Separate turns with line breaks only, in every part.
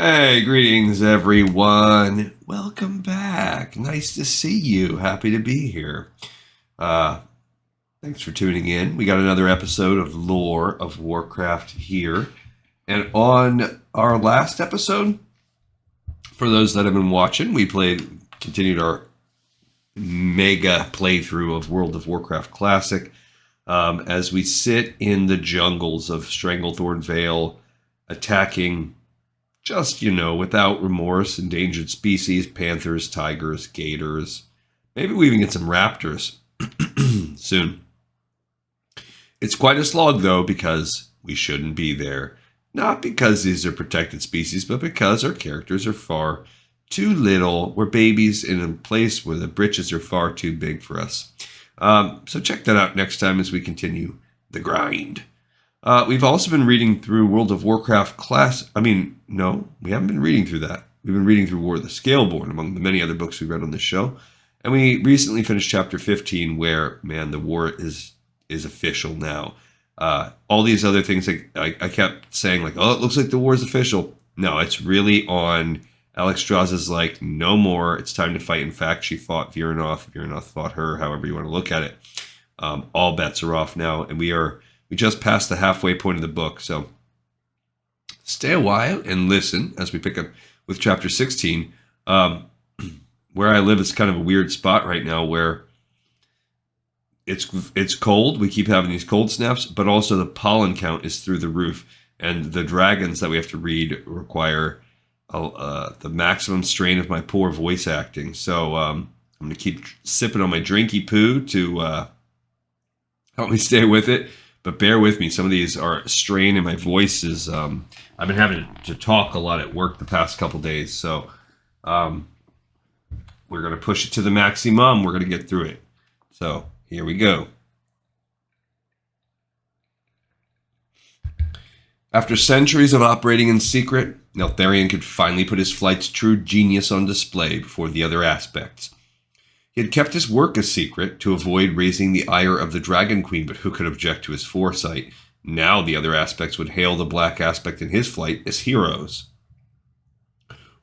Hey, greetings everyone. Welcome back. Nice to see you. Happy to be here. Uh, Thanks for tuning in. We got another episode of Lore of Warcraft here. And on our last episode, for those that have been watching, continued our mega playthrough of World of Warcraft Classic as we sit in the jungles of Stranglethorn Vale, attacking without remorse, endangered species, panthers, tigers, gators. Maybe we even get some raptors soon. It's quite a slog, though, because we shouldn't be there. Not because these are protected species, but because our characters are far too little. We're babies in a place where the britches are far too big for us. So check that out next time as we continue the grind. We've also been reading through World of Warcraft no, we haven't been reading through that. We've been reading through War of the Scaleborn, among the many other books we read on this show. And we recently finished chapter 15, where, man, the war is official now. All these other things, I kept saying, like, oh, it looks like the war is official. No, it's really on. Alexstrasza's like, no more. It's time to fight. In fact, she fought Viranoth. Viranoth fought her, however you want to look at it. All bets are off now, and we just passed the halfway point of the book, so stay a while and listen as we pick up with chapter 16. Where I live is kind of a weird spot right now where it's cold. We keep having these cold snaps, but also the pollen count is through the roof, and the dragons that we have to read require the maximum strain of my poor voice acting. So I'm going to keep sipping on my drinky poo to help me stay with it. But bear with me. Some of these are strain, and my voice is. I've been having to talk a lot at work the past couple days, so we're going to push it to the maximum. We're going to get through it. So here we go. After centuries of operating in secret, Neltharion could finally put his flight's true genius on display before the other aspects. He had kept his work a secret to avoid raising the ire of the Dragon Queen, but who could object to his foresight? Now the other aspects would hail the black aspect in his flight as heroes.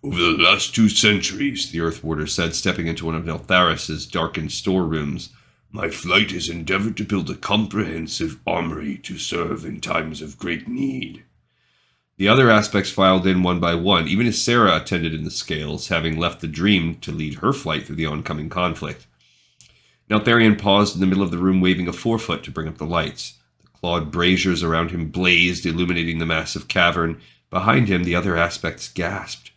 Over the last 2 centuries, the Earth Warder said, stepping into one of Neltharis's darkened storerooms, my flight has endeavored to build a comprehensive armory to serve in times of great need. The other aspects filed in one by one. Even as Sarah attended in the scales, having left the dream to lead her flight through the oncoming conflict. Neltharion paused in the middle of the room, waving a forefoot to bring up the lights. The clawed braziers around him blazed, illuminating the massive cavern. Behind him, the other aspects gasped.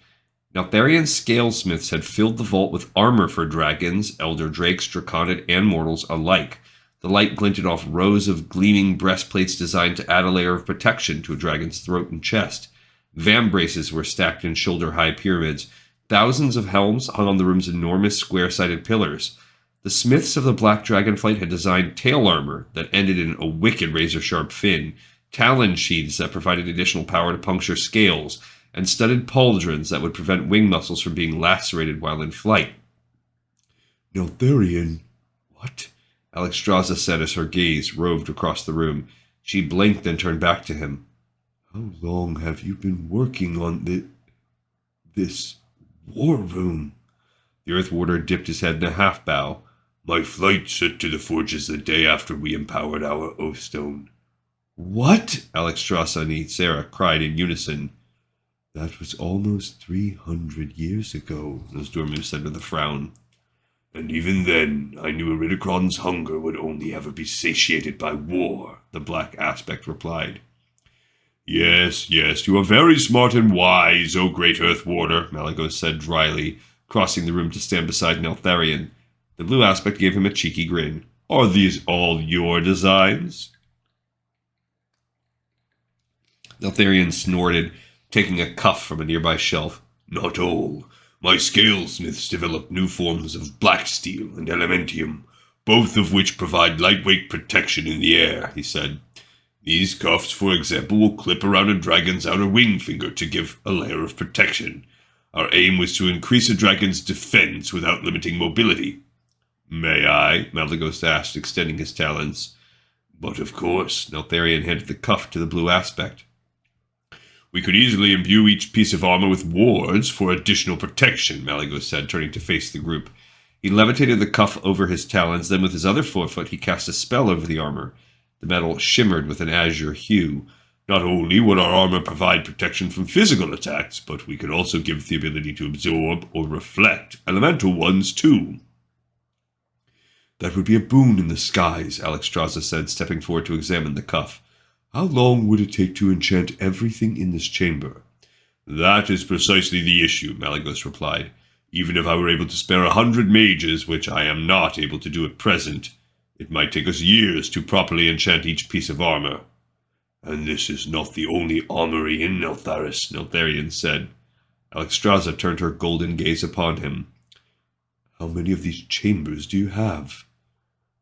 Neltharion's scalesmiths had filled the vault with armor for dragons, elder drakes, draconid, and mortals alike. The light glinted off rows of gleaming breastplates designed to add a layer of protection to a dragon's throat and chest. Vambraces were stacked in shoulder-high pyramids. Thousands of helms hung on the room's enormous square-sided pillars. The smiths of the Black Dragonflight had designed tail armor that ended in a wicked razor-sharp fin, talon sheaths that provided additional power to puncture scales, and studded pauldrons that would prevent wing muscles from being lacerated while in flight. Neltharion, what? Alexstrasza said as her gaze roved across the room. She blinked and turned back to him. How long have you been working on this war room? The Earth Warder dipped his head in a half-bow. My flight set to the forges the day after we empowered our Oathstone. What? Alexstrasza and Sarah cried in unison. That was almost 300 years ago, Nosdormu said with a frown. And even then, I knew Iridikron's hunger would only ever be satiated by war, the Black Aspect replied. Yes, you are very smart and wise, O great Earth Warder, Malygos said dryly, crossing the room to stand beside Neltharion. The Blue Aspect gave him a cheeky grin. Are these all your designs? Neltharion snorted, taking a cuff from a nearby shelf. Not all. My scalesmiths developed new forms of black steel and elementium, both of which provide lightweight protection in the air, he said. These cuffs, for example, will clip around a dragon's outer wing finger to give a layer of protection. Our aim was to increase a dragon's defense without limiting mobility. May I? Malygos asked, extending his talons. But of course, Neltharion handed the cuff to the Blue Aspect. We could easily imbue each piece of armor with wards for additional protection, Malygos said, turning to face the group. He levitated the cuff over his talons, then with his other forefoot he cast a spell over the armor. The metal shimmered with an azure hue. Not only would our armor provide protection from physical attacks, but we could also give the ability to absorb or reflect elemental ones too. That would be a boon in the skies, Alexstrasza said, stepping forward to examine the cuff. How long would it take to enchant everything in this chamber? That is precisely the issue, Malygos replied. Even if I were able to spare 100 mages, which I am not able to do at present, it might take us years to properly enchant each piece of armor. And this is not the only armory in Neltharis, Neltharion said. Alexstrasza turned her golden gaze upon him. How many of these chambers do you have?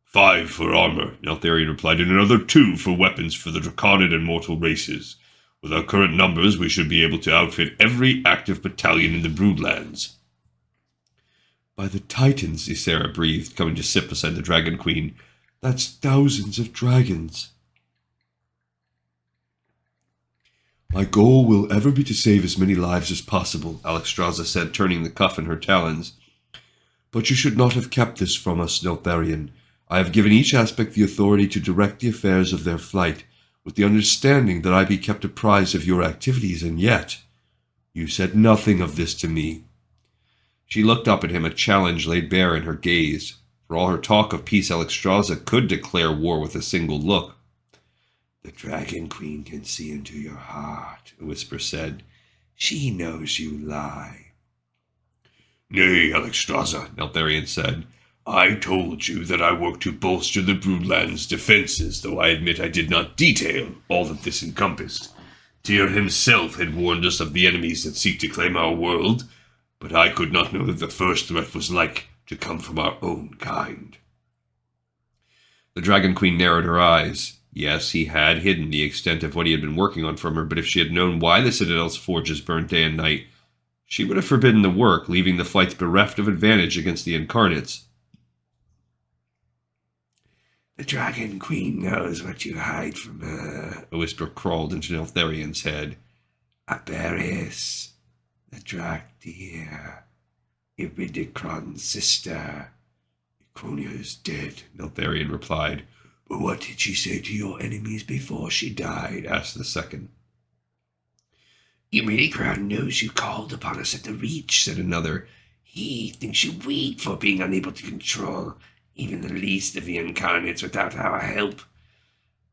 5 for armor, Neltharion replied, and another 2 for weapons for the Draconid and mortal races. With our current numbers, we should be able to outfit every active battalion in the Broodlands. By the Titans, Ysera breathed, coming to sit beside the Dragon Queen. That's thousands of dragons. My goal will ever be to save as many lives as possible, Alexstrasza said, turning the cuff in her talons. But you should not have kept this from us, Neltharion. I have given each aspect the authority to direct the affairs of their flight, with the understanding that I be kept apprised of your activities, and yet you said nothing of this to me. She looked up at him, a challenge laid bare in her gaze. For all her talk of peace, Alexstrasza could declare war with a single look. The Dragon Queen can see into your heart, a whisper said. She knows you lie. Nay, Alexstrasza, Neltharion said. I told you that I worked to bolster the Broodlands' defenses, though I admit I did not detail all that this encompassed. Tyr himself had warned us of the enemies that seek to claim our world, but I could not know that the first threat was like to come from our own kind. The Dragon Queen narrowed her eyes. Yes, he had hidden the extent of what he had been working on from her, but if she had known why the Citadel's forges burned day and night, she would have forbidden the work, leaving the flights bereft of advantage against the Incarnates. The Dragon Queen knows what you hide from her, a whisper crawled into Neltharion's head. Aberis, the Draktyr, Iridikron's sister. Ikonia is dead, Neltharion replied. But what did she say to your enemies before she died? Asked the second. Iridikron knows you called upon us at the Reach, said another. He thinks you weak for being unable to control even the least of the Incarnates without our help.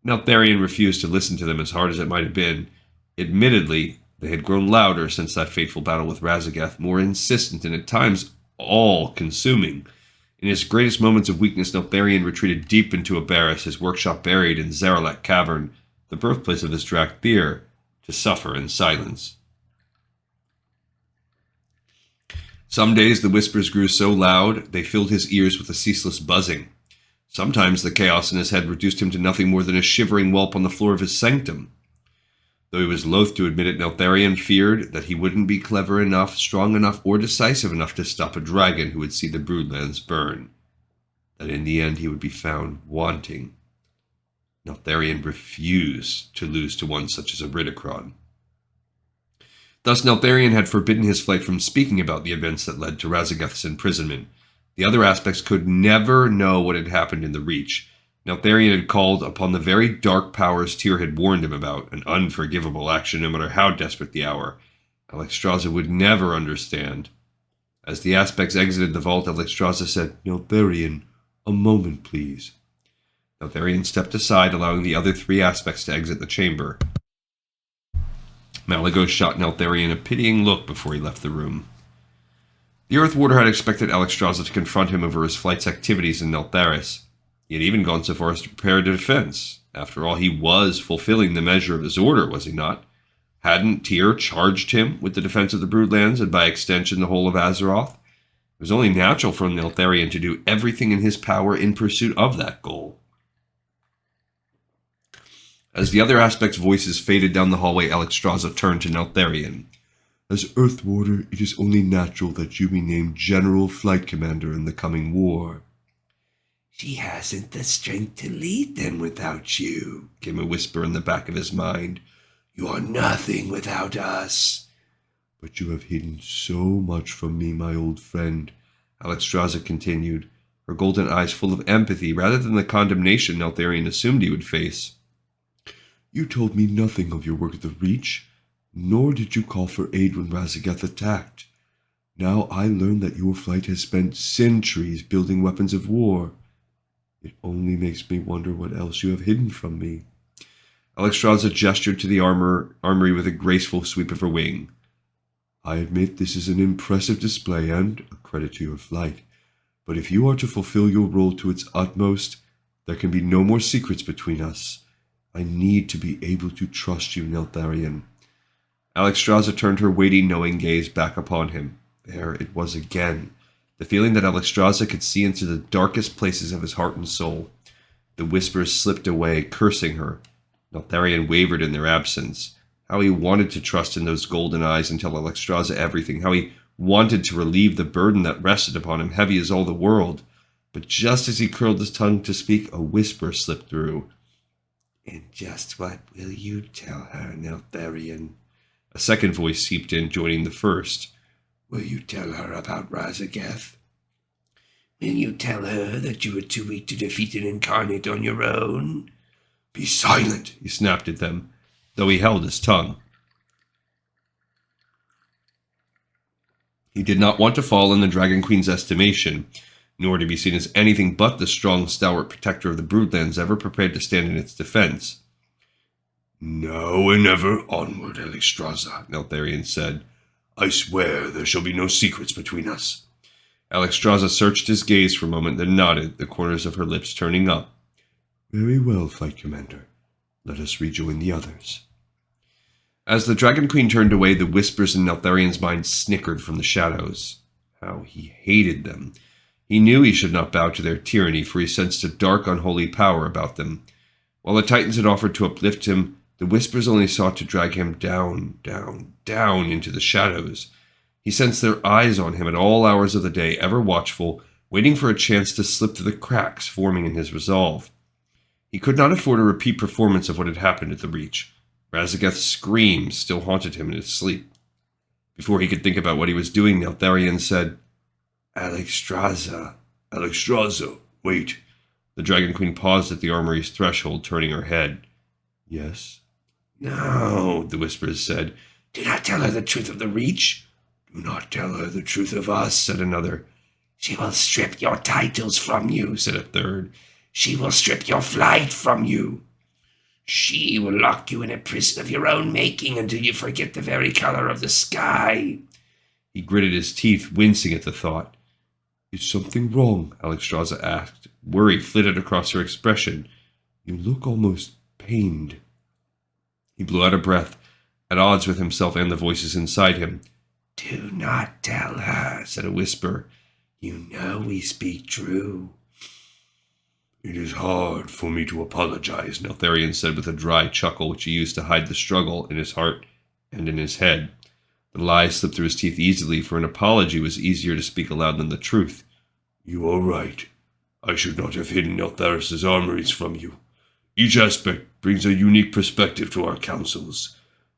Neltharion refused to listen to them as hard as it might have been. Admittedly, they had grown louder since that fateful battle with Raszageth, more insistent and at times all-consuming. In his greatest moments of weakness, Neltharion retreated deep into Aberis, his workshop buried in Zaralek Cavern, the birthplace of his Draktyr, to suffer in silence. Some days the whispers grew so loud they filled his ears with a ceaseless buzzing. Sometimes the chaos in his head reduced him to nothing more than a shivering whelp on the floor of his sanctum. Though he was loath to admit it, Neltharion feared that he wouldn't be clever enough, strong enough, or decisive enough to stop a dragon who would see the Broodlands burn. That in the end he would be found wanting. Neltharion refused to lose to one such as Iridikron. Thus Neltharion had forbidden his flight from speaking about the events that led to Raszageth's imprisonment. The other aspects could never know what had happened in the Reach. Neltharion had called upon the very dark powers Tyr had warned him about, an unforgivable action no matter how desperate the hour. Alexstrasza would never understand. As the aspects exited the vault, Alexstrasza said, Neltharion, a moment, please. Neltharion stepped aside, allowing the other 3 aspects to exit the chamber. Malygos shot Neltharion a pitying look before he left the room. The Earth Warder had expected Alexstrasza to confront him over his flight's activities in Neltharis. He had even gone so far as to prepare a defense. After all, he was fulfilling the measure of his order, was he not? Hadn't Tyr charged him with the defense of the Broodlands, and by extension the whole of Azeroth? It was only natural for Neltharion to do everything in his power in pursuit of that goal. As the other aspects' voices faded down the hallway, Alexstrasza turned to Neltharion. As Earth Warder, it is only natural that you be named General Flight Commander in the coming war. She hasn't the strength to lead them without you, came a whisper in the back of his mind. You are nothing without us. But you have hidden so much from me, my old friend, Alexstrasza continued, her golden eyes full of empathy rather than the condemnation Neltharion assumed he would face. You told me nothing of your work at the Reach, nor did you call for aid when Raszageth attacked. Now I learn that your flight has spent centuries building weapons of war. It only makes me wonder what else you have hidden from me. Alexstrasza gestured to the armory with a graceful sweep of her wing. I admit this is an impressive display and a credit to your flight, but if you are to fulfill your role to its utmost, there can be no more secrets between us. I need to be able to trust you, Neltharion. Alexstrasza turned her weighty, knowing gaze back upon him. There it was again, the feeling that Alexstrasza could see into the darkest places of his heart and soul. The whispers slipped away, cursing her. Neltharion wavered in their absence. How he wanted to trust in those golden eyes and tell Alexstrasza everything. How he wanted to relieve the burden that rested upon him, heavy as all the world. But just as he curled his tongue to speak, a whisper slipped through. And just what will you tell her, Neltharion? A second voice seeped in, joining the first. Will you tell her about Raszageth? Will you tell her that you were too weak to defeat an incarnate on your own? Be silent, he snapped at them, though he held his tongue. He did not want to fall in the Dragon Queen's estimation, nor to be seen as anything but the strong, stalwart protector of the Broodlands ever prepared to stand in its defense. Now and ever onward, Alexstrasza, Neltharion said. I swear there shall be no secrets between us. Alexstrasza searched his gaze for a moment, then nodded, the corners of her lips turning up. Very well, Flight Commander. Let us rejoin the others. As the Dragon Queen turned away, the whispers in Neltharion's mind snickered from the shadows. How he hated them. He knew he should not bow to their tyranny, for he sensed a dark, unholy power about them. While the Titans had offered to uplift him, the whispers only sought to drag him down, down, down into the shadows. He sensed their eyes on him at all hours of the day, ever watchful, waiting for a chance to slip through the cracks forming in his resolve. He could not afford a repeat performance of what had happened at the Reach. Raszageth's screams still haunted him in his sleep. Before he could think about what he was doing, Neltharion said, Alexstrasza, wait. The Dragon Queen paused at the armory's threshold, turning her head. Yes? No, the whispers said. Do not tell her the truth of the Reach. Do not tell her the truth of us, said another. She will strip your titles from you, said a third. She will strip your flight from you. She will lock you in a prison of your own making until you forget the very color of the sky. He gritted his teeth, wincing at the thought. Is something wrong? Alexstrasza asked. Worry flitted across her expression. You look almost pained. He blew out a breath, at odds with himself and the voices inside him. Do not tell her, said a whisper. You know we speak true. It is hard for me to apologize, Neltharion said with a dry chuckle which he used to hide the struggle in his heart and in his head. The lie slipped through his teeth easily, for an apology was easier to speak aloud than the truth. You are right. I should not have hidden Neltharis's armories from you. Each aspect brings a unique perspective to our councils,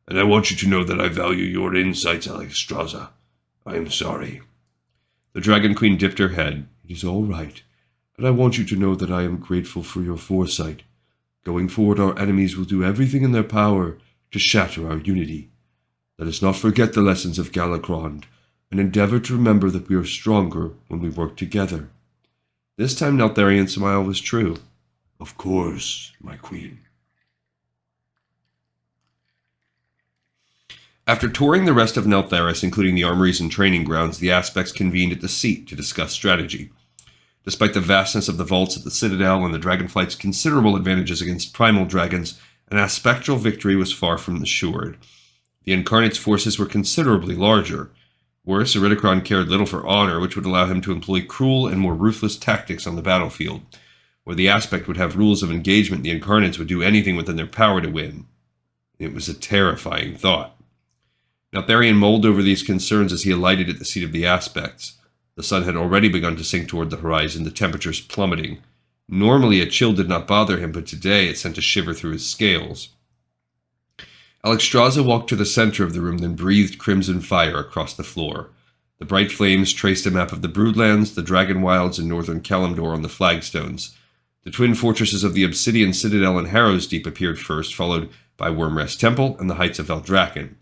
and I want you to know that I value your insights, Alexstrasza. I am sorry. The Dragon Queen dipped her head. It is all right, and I want you to know that I am grateful for your foresight. Going forward, our enemies will do everything in their power to shatter our unity. Let us not forget the lessons of Galakrond, and endeavor to remember that we are stronger when we work together. This time Neltharion's smile was true. Of course, my queen. After touring the rest of Neltharis, including the armories and training grounds, the aspects convened at the seat to discuss strategy. Despite the vastness of the vaults at the Citadel and the Dragonflight's considerable advantages against primal dragons, an aspectral victory was far from assured. The Incarnate's forces were considerably larger. Worse, Iridikron cared little for honor, which would allow him to employ cruel and more ruthless tactics on the battlefield. Where the Aspect would have rules of engagement, the Incarnates would do anything within their power to win. It was a terrifying thought. Neltharion mulled over these concerns as he alighted at the seat of the Aspects. The sun had already begun to sink toward the horizon, the temperatures plummeting. Normally a chill did not bother him, but today it sent a shiver through his scales. Alexstrasza walked to the center of the room, then breathed crimson fire across the floor. The bright flames traced a map of the Broodlands, the Dragon Wilds, and northern Kalimdor on the flagstones. The twin fortresses of the Obsidian Citadel and Harrow's Deep appeared first, followed by Wyrmrest Temple and the heights of Eldraken.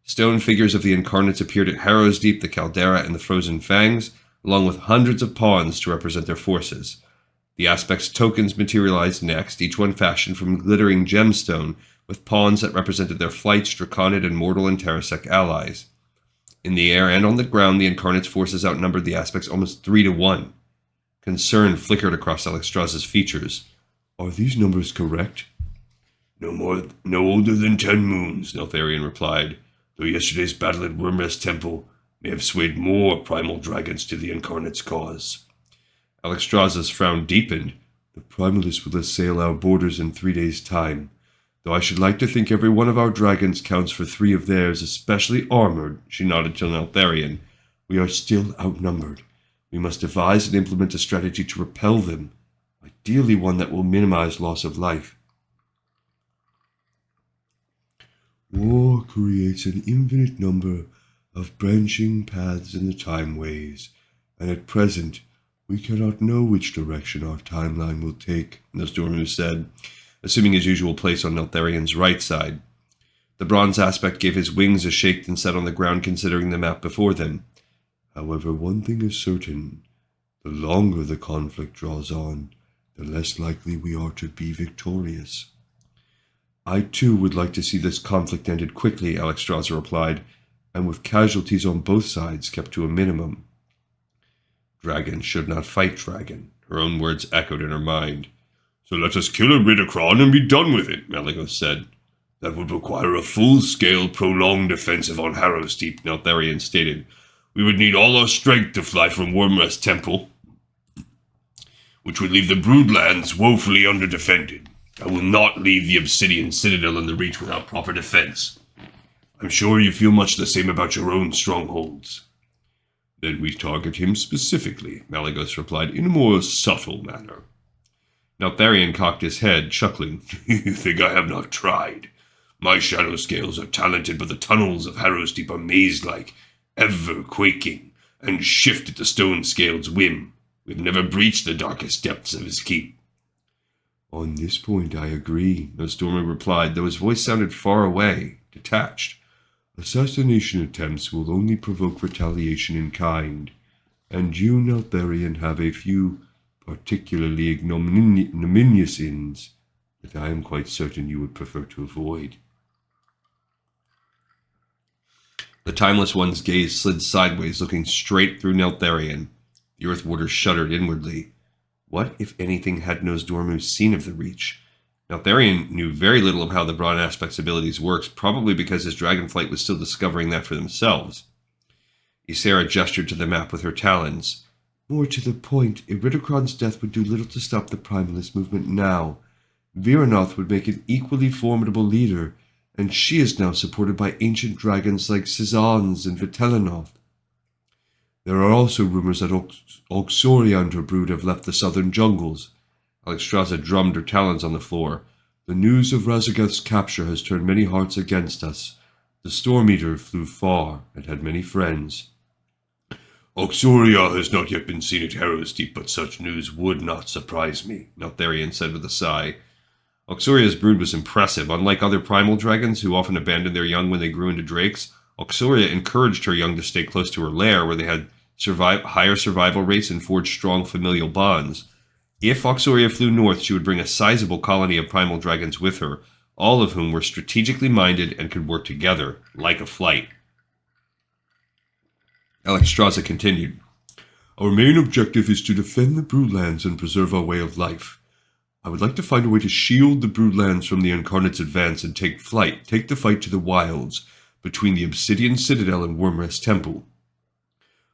Stone figures of the Incarnates appeared at Harrow's Deep, the Caldera, and the Frozen Fangs, along with hundreds of pawns to represent their forces. The Aspect's tokens materialized next, each one fashioned from glittering gemstone, with pawns that represented their flights, Draconid, and Mortal and Terrasec allies. In the air and on the ground, the Incarnate's forces outnumbered the Aspects almost 3-1. Concern flickered across Alexstrasza's features. "Are these numbers correct?" No older than 10 moons, Neltharion replied, though yesterday's battle at Wyrmrest Temple may have swayed more primal dragons to the Incarnate's cause. Alexstrasza's frown deepened. "The Primalists will assail our borders in 3 days' time. Though I should like to think every one of our dragons counts for 3 of theirs, especially armored," she nodded to Neltharion. "We are still outnumbered. We must devise and implement a strategy to repel them, ideally one that will minimize loss of life." "War creates an infinite number of branching paths in the timeways, and at present we cannot know which direction our timeline will take," Nosdormu said, assuming his usual place on Neltharion's right side. The bronze aspect gave his wings a shake and sat on the ground considering the map before them. "However, one thing is certain. The longer the conflict draws on, the less likely we are to be victorious." "I too would like to see this conflict ended quickly," Alexstrasza replied, "and with casualties on both sides kept to a minimum." Dragon should not fight dragon, her own words echoed in her mind. "So let us kill a Ridicron and be done with it," Malygos said. "That would require a full-scale, prolonged offensive on Harrow's Deep," Neltharion stated. "We would need all our strength to fly from Wyrmrest Temple, which would leave the Broodlands woefully underdefended. I will not leave the Obsidian Citadel in the Reach without proper defense. I'm sure you feel much the same about your own strongholds." "Then we target him specifically," Malygos replied, "in a more subtle manner." Neltharion cocked his head, chuckling. "You think I have not tried? My shadow scales are talented, but the tunnels of Harrow's Deep are maze-like, ever quaking, and shift at the stone scale's whim. We've never breached the darkest depths of his keep." "On this point I agree," Nosdormu replied, though his voice sounded far away, detached. "Assassination attempts will only provoke retaliation in kind, and you, Neltharion, have a few particularly ignominious ends that I am quite certain you would prefer to avoid." The Timeless One's gaze slid sideways, looking straight through Neltharion. The Earth Warder shuddered inwardly. What, if anything, had Nosdormu seen of the Reach? Neltharion knew very little of how the Broad Aspect's abilities worked, probably because his dragonflight was still discovering that for themselves. Ysera gestured to the map with her talons. "More to the point, Iridikron's death would do little to stop the Primalist movement now. Viranoth would make an equally formidable leader, and she is now supported by ancient dragons like Cezannes and Vitellinoth. There are also rumors that Oxoria and her brood have left the southern jungles." Alexstrasza drummed her talons on the floor. "The news of Razageth's capture has turned many hearts against us. The Storm Eater flew far and had many friends." "Oxoria has not yet been seen at Harrow's Deep, but such news would not surprise me," Neltharion said with a sigh. Oxoria's brood was impressive. Unlike other primal dragons, who often abandoned their young when they grew into drakes, Oxoria encouraged her young to stay close to her lair, where they had higher survival rates and forged strong familial bonds. If Oxoria flew north, she would bring a sizable colony of primal dragons with her, all of whom were strategically minded and could work together, like a flight. Alexstrasza continued. "Our main objective is to defend the Broodlands and preserve our way of life. I would like to find a way to shield the Broodlands from the Incarnate's advance and take the fight to the wilds, between the Obsidian Citadel and Wyrmrest Temple."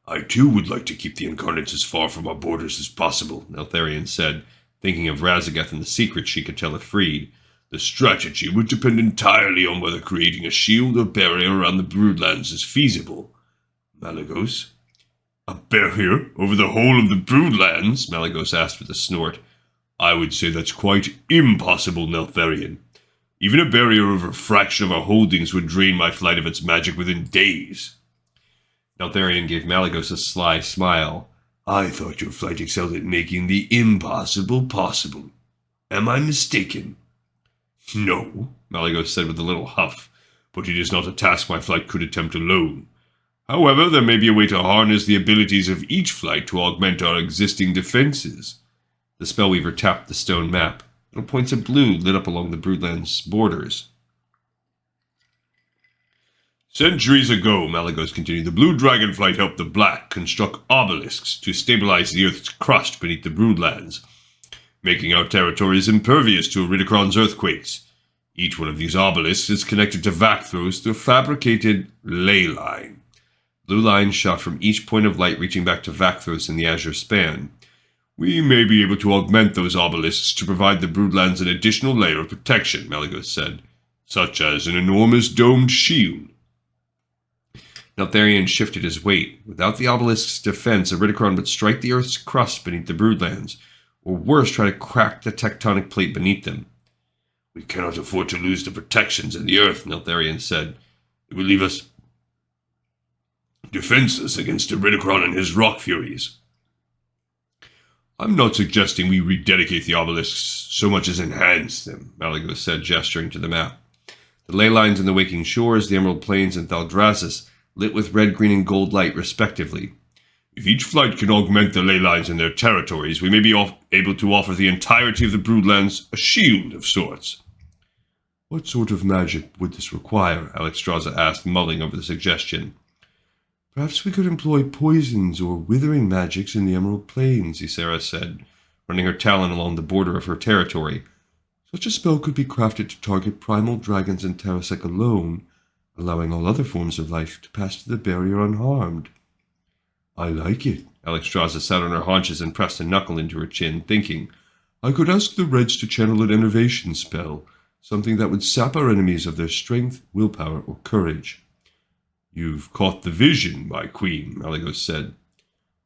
"I too would like to keep the Incarnates as far from our borders as possible," Neltharion said, thinking of Razageth and the secrets she could tell if freed. "The strategy would depend entirely on whether creating a shield or barrier around the Broodlands is feasible." "Malygos?" "A barrier over the whole of the Broodlands?" Malygos asked with a snort. "I would say that's quite impossible, Neltharion. Even a barrier over a fraction of our holdings would drain my flight of its magic within days. Neltharion gave Malygos a sly smile. I thought your flight excelled at making the impossible possible. Am I mistaken? No, Malygos said with a little huff, but it is not a task my flight could attempt alone. However, there may be a way to harness the abilities of each flight to augment our existing defenses. The Spellweaver tapped the stone map. Little points of blue lit up along the Broodland's borders. Centuries ago, Malygos continued, the Blue Dragonflight helped the Black construct obelisks to stabilize the Earth's crust beneath the Broodlands, making our territories impervious to Iridikron's earthquakes. Each one of these obelisks is connected to Vakthros through a fabricated ley line. Blue lines shot from each point of light reaching back to Vakthros in the azure span. We may be able to augment those obelisks to provide the Broodlands an additional layer of protection, Malygos said, such as an enormous domed shield. Neltharion shifted his weight. Without the obelisk's defense, Iridikron would strike the Earth's crust beneath the Broodlands, or worse, try to crack the tectonic plate beneath them. We cannot afford to lose the protections in the Earth, Neltharion said. It would leave us defenseless against Iridikron and his rock furies. I'm not suggesting we rededicate the obelisks so much as enhance them, Malygos said, gesturing to the map. The ley lines in the Waking Shores, the Emerald Plains, and Thaldraszus lit with red, green, and gold light, respectively. If each flight can augment the ley lines in their territories, we may be able to offer the entirety of the Broodlands a shield of sorts. What sort of magic would this require? Alexstrasza asked, mulling over the suggestion. Perhaps we could employ poisons or withering magics in the Emerald Plains, Ysera said, running her talon along the border of her territory. Such a spell could be crafted to target primal dragons and Terrasek alone, allowing all other forms of life to pass through the barrier unharmed. I like it. Alexstrasza sat on her haunches and pressed a knuckle into her chin, thinking, I could ask the Reds to channel an enervation spell, something that would sap our enemies of their strength, willpower, or courage. You've caught the vision, my queen, Malygos said.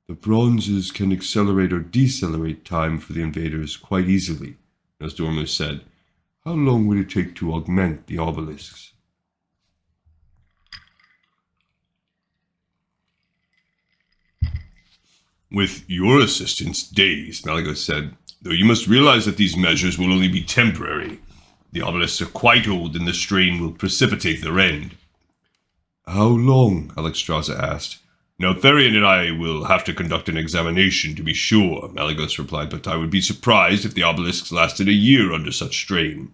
The bronzes can accelerate or decelerate time for the invaders quite easily, Nosdormu said. How long would it take to augment the obelisks? With your assistance, days, Malygos said, though you must realize that these measures will only be temporary. The obelisks are quite old, and the strain will precipitate their end. How long? Alexstrasza asked. Neltharion and I will have to conduct an examination to be sure, Malygos replied, but I would be surprised if the obelisks lasted a year under such strain.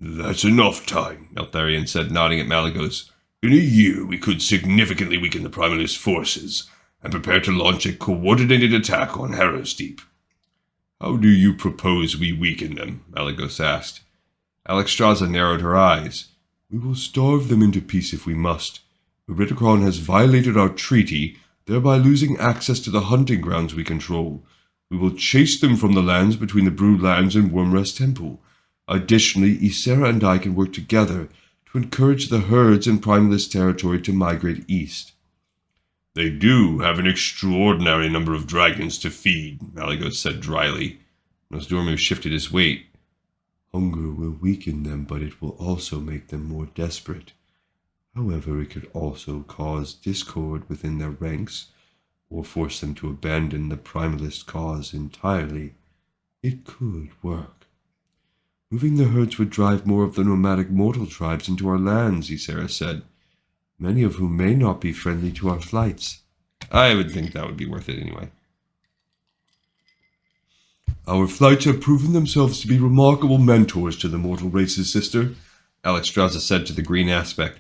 That's enough time, Neltharion said, nodding at Malygos. In a year we could significantly weaken the Primalist forces, and prepare to launch a coordinated attack on Harrow's Deep. How do you propose we weaken them? Malygos asked. Alexstrasza narrowed her eyes. We will starve them into peace if we must. Iridikron has violated our treaty, thereby losing access to the hunting grounds we control. We will chase them from the lands between the Broodlands and Wormrest Temple. Additionally, Ysera and I can work together to encourage the herds in Primalist territory to migrate east. They do have an extraordinary number of dragons to feed, Malygos said dryly. Nosdormu shifted his weight. Hunger will weaken them, but it will also make them more desperate. However, it could also cause discord within their ranks, or force them to abandon the Primalist cause entirely. It could work. Moving the herds would drive more of the nomadic mortal tribes into our lands, Ysera said, many of whom may not be friendly to our flights. I would think that would be worth it anyway. Our flights have proven themselves to be remarkable mentors to the mortal races, sister, Alexstrasza said to the green aspect.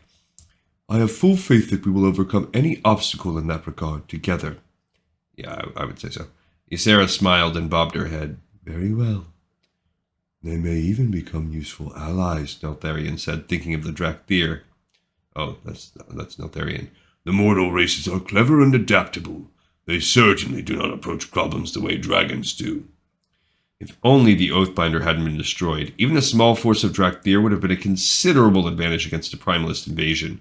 I have full faith that we will overcome any obstacle in that regard together. Yeah, I would say so. Ysera smiled and bobbed her head. Very well. They may even become useful allies, Neltharion said, thinking of the Drakthir. Oh, that's Neltharion. The mortal races are clever and adaptable. They certainly do not approach problems the way dragons do. If only the Oathbinder hadn't been destroyed, even a small force of Drakthir would have been a considerable advantage against a Primalist invasion.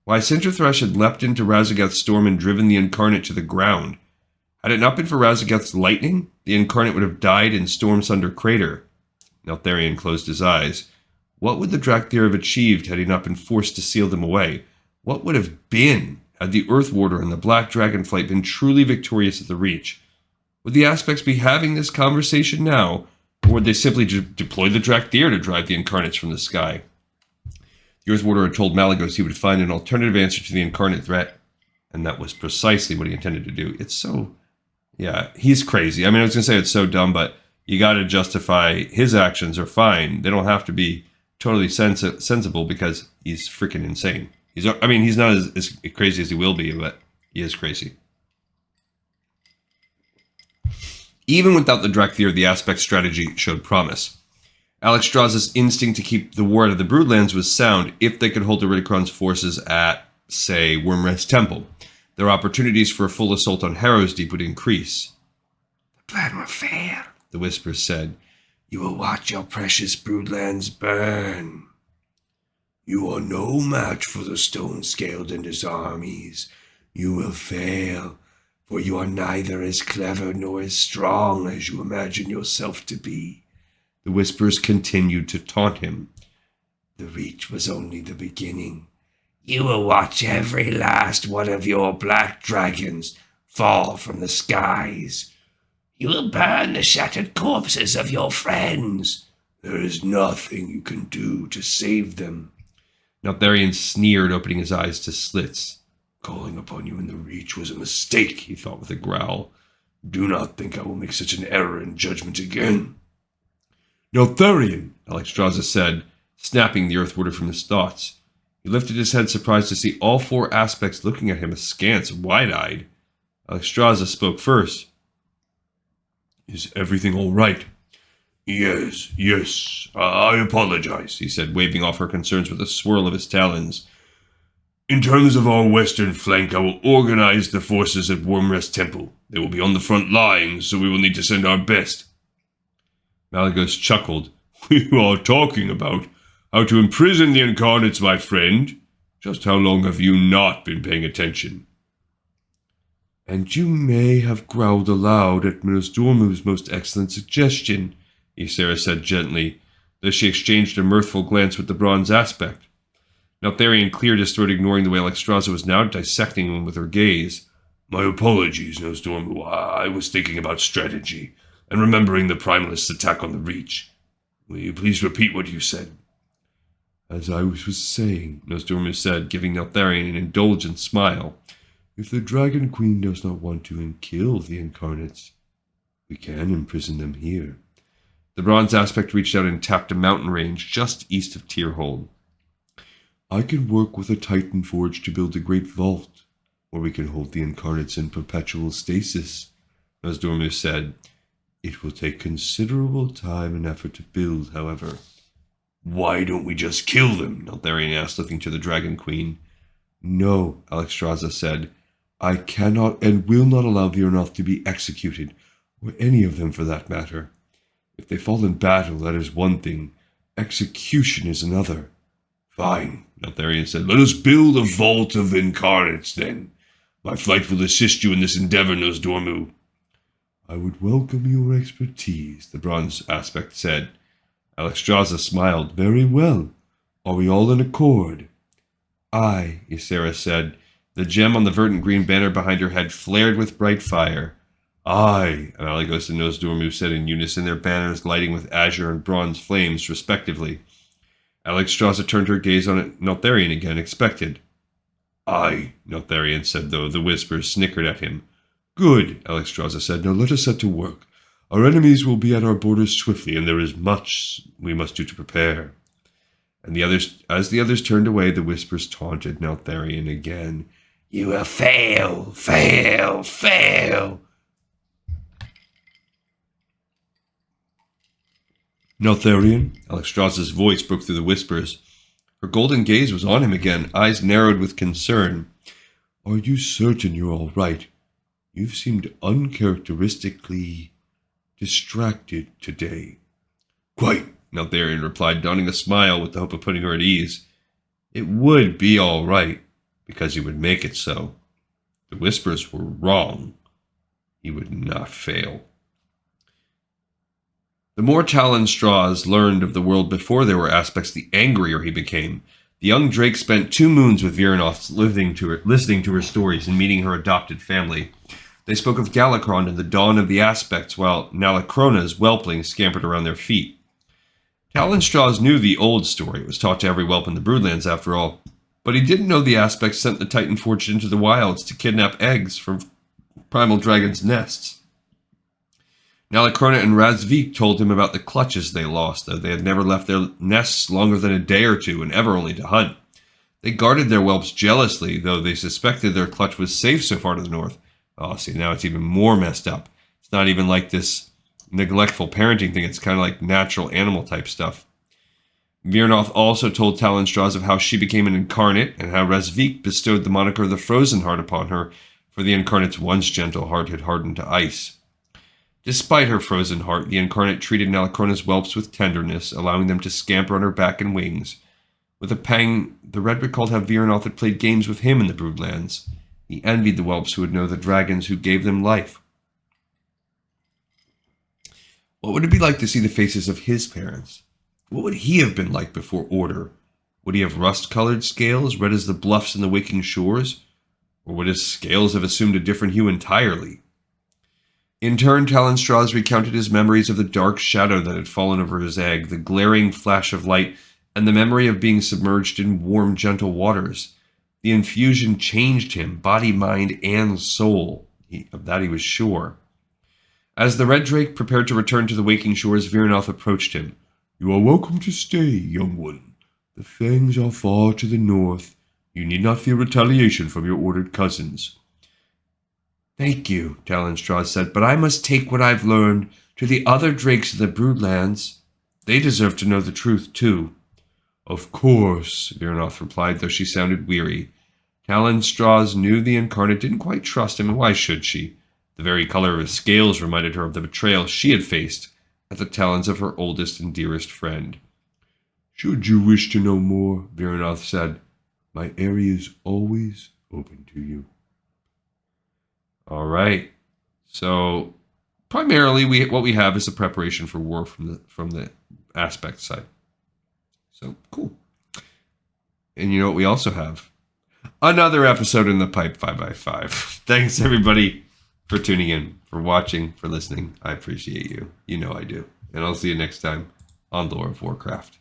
Why, Sinterthresh had leapt into Raszageth's storm and driven the Incarnate to the ground. Had it not been for Raszageth's lightning, the Incarnate would have died in Stormsunder Crater. Neltharion closed his eyes. What would the Drakthir have achieved had he not been forced to seal them away? What would have been had the Earth Warder and the Black Dragonflight been truly victorious at the Reach? Would the Aspects be having this conversation now, or would they simply deploy the Drakthir to drive the Incarnates from the sky? The Earth Warder had told Malygos he would find an alternative answer to the Incarnate threat, and that was precisely what he intended to do. It's so... yeah, he's crazy. I mean, I was going to say it's so dumb, but you got to justify his actions are fine. They don't have to be totally sensible because he's freaking insane. He's not as crazy as he will be, but he is crazy. Even without the Drakthir, the Aspect strategy showed promise. Alexstrasza's instinct to keep the war out of the Broodlands was sound if they could hold the Ridicron's forces at, say, Wyrmrest Temple. Their opportunities for a full assault on Harrow's Deep would increase.
The plan will fail, the Whispers said. You will watch your precious Broodlands burn. You are no match for the Stone-Scaled and his armies. You will fail, for you are neither as clever nor as strong as you imagine yourself to be.
The Whispers continued to taunt him.
The Reach was only the beginning. You will watch every last one of your black dragons fall from the skies. You will burn the shattered corpses of your friends. There is nothing you can do to save them.
Neltharion sneered, opening his eyes to slits.
Calling upon you in the Reach was a mistake, he thought with a growl. Do not think I will make such an error in judgment again.
Neltharion, Alexstrasza said, snapping the Earth Warder from his thoughts. He lifted his head, surprised to see all four Aspects looking at him askance, wide-eyed. Alexstrasza spoke first. Is everything all right?
Yes, I apologize, he said, waving off her concerns with a swirl of his talons. In terms of our western flank, I will organize the forces at Wyrmrest Temple. They will be on the front lines, so we will need to send our best.
Malygos chuckled.
We are talking about how to imprison the Incarnates, my friend. Just how long have you not been paying attention?
And you may have growled aloud at Nosdormu's most excellent suggestion, Ysera said gently, though she exchanged a mirthful glance with the Bronze Aspect. Neltharion cleared his throat, ignoring the way Alexstrasza was now dissecting him with her gaze.
My apologies, Nosdormu. I was thinking about strategy, and remembering the Primalist's attack on the Reach. Will you please repeat what you said?
As I was saying, Nosdormu said, giving Neltharion an indulgent smile, if the Dragon Queen does not want to kill the Incarnates, we can imprison them here. The Bronze Aspect reached out and tapped a mountain range just east of Tyrhold. I can work with a Titan Forge to build a great vault, or we can hold the Incarnates in perpetual stasis, Nosdormu said. It will take considerable time and effort to build, however.
Why don't we just kill them? Neltharion asked, looking to the Dragon Queen.
No, Alexstrasza said. I cannot and will not allow Vyrnoth to be executed, or any of them for that matter. If they fall in battle, that is one thing. Execution is another.
Fine, Neltharion said. Let us build a vault of Incarnates, then. My flight will assist you in this endeavor, Nosdormu.
I would welcome your expertise, the Bronze Aspect said. Alexstrasza smiled. Very well. Are we all in accord? Aye, Ysera said. The gem on the verdant green banner behind her head flared with bright fire. Aye, Malygos and Nosdormu said in unison, their banners lighting with azure and bronze flames, respectively. Alexstrasza turned her gaze on Neltharion again, expected.
Aye,
Neltharion said, though the Whispers snickered at him. Good, Alexstrasza said. Now let us set to work. Our enemies will be at our borders swiftly, and there is much we must do to prepare. And as the others turned away, the Whispers taunted Neltharion again.
You will fail, fail, fail.
Neltharion, Alexstrasza's voice broke through the Whispers. Her golden gaze was on him again, eyes narrowed with concern. Are you certain you're all right? You've seemed uncharacteristically distracted today.
Quite,
Neltharion replied, donning a smile with the hope of putting her at ease. It would be all right, because he would make it so. The Whispers were wrong. He would not fail. The more Talon Straws learned of the world before there were aspects, the angrier he became. The young Drake spent 2 moons with Viranoth, listening to her stories and meeting her adopted family. They spoke of Galakron and the dawn of the aspects, while Nalakrona's whelpling scampered around their feet. Talon Straws knew the old story. It was taught to every whelp in the Broodlands, after all. But he didn't know the aspects sent the Titan Forged into the wilds to kidnap eggs from primal dragons' nests. Nalakrona and Razvik told him about the clutches they lost, though they had never left their nests longer than a day or two, and ever only to hunt. They guarded their whelps jealously, though they suspected their clutch was safe so far to the north. Oh, see, now it's even more messed up. It's not even like this neglectful parenting thing. It's kind of like natural animal type stuff. Viranoth also told Talon Straws of how she became an incarnate, and how Razvik bestowed the moniker of the Frozen Heart upon her, for the incarnate's once gentle heart had hardened to ice. Despite her frozen heart, the incarnate treated Nalakrona's whelps with tenderness, allowing them to scamper on her back and wings. With a pang, the Red recalled how Viranoth had played games with him in the Broodlands. He envied the whelps who would know the dragons who gave them life. What would it be like to see the faces of his parents? What would he have been like before Order? Would he have rust-colored scales, red as the bluffs and the waking shores? Or would his scales have assumed a different hue entirely? In turn, Talon Straws recounted his memories of the dark shadow that had fallen over his egg, the glaring flash of light, and the memory of being submerged in warm, gentle waters. The infusion changed him, body, mind, and soul. Of that he was sure. As the Red Drake prepared to return to the waking shores, Viranoth approached him.
You are welcome to stay, young one. The Fangs are far to the north. You need not fear retaliation from your ordered cousins.
Thank you, Talon Straws said, but I must take what I've learned to the other drakes of the Broodlands. They deserve to know the truth, too.
Of course,
Viranoth replied, though she sounded weary. Talon Straws knew the incarnate didn't quite trust him, and why should she? The very color of his scales reminded her of the betrayal she had faced at the talons of her oldest and dearest friend.
Should you wish to know more, Viranoth said, my area is always open to you.
All right. So primarily what we have is a preparation for war from the aspect side. So cool. And you know what we also have? Another episode in the pipe 5x5. Thanks everybody for tuning in, for watching, for listening. I appreciate you. You know I do. And I'll see you next time on Lore of Warcraft.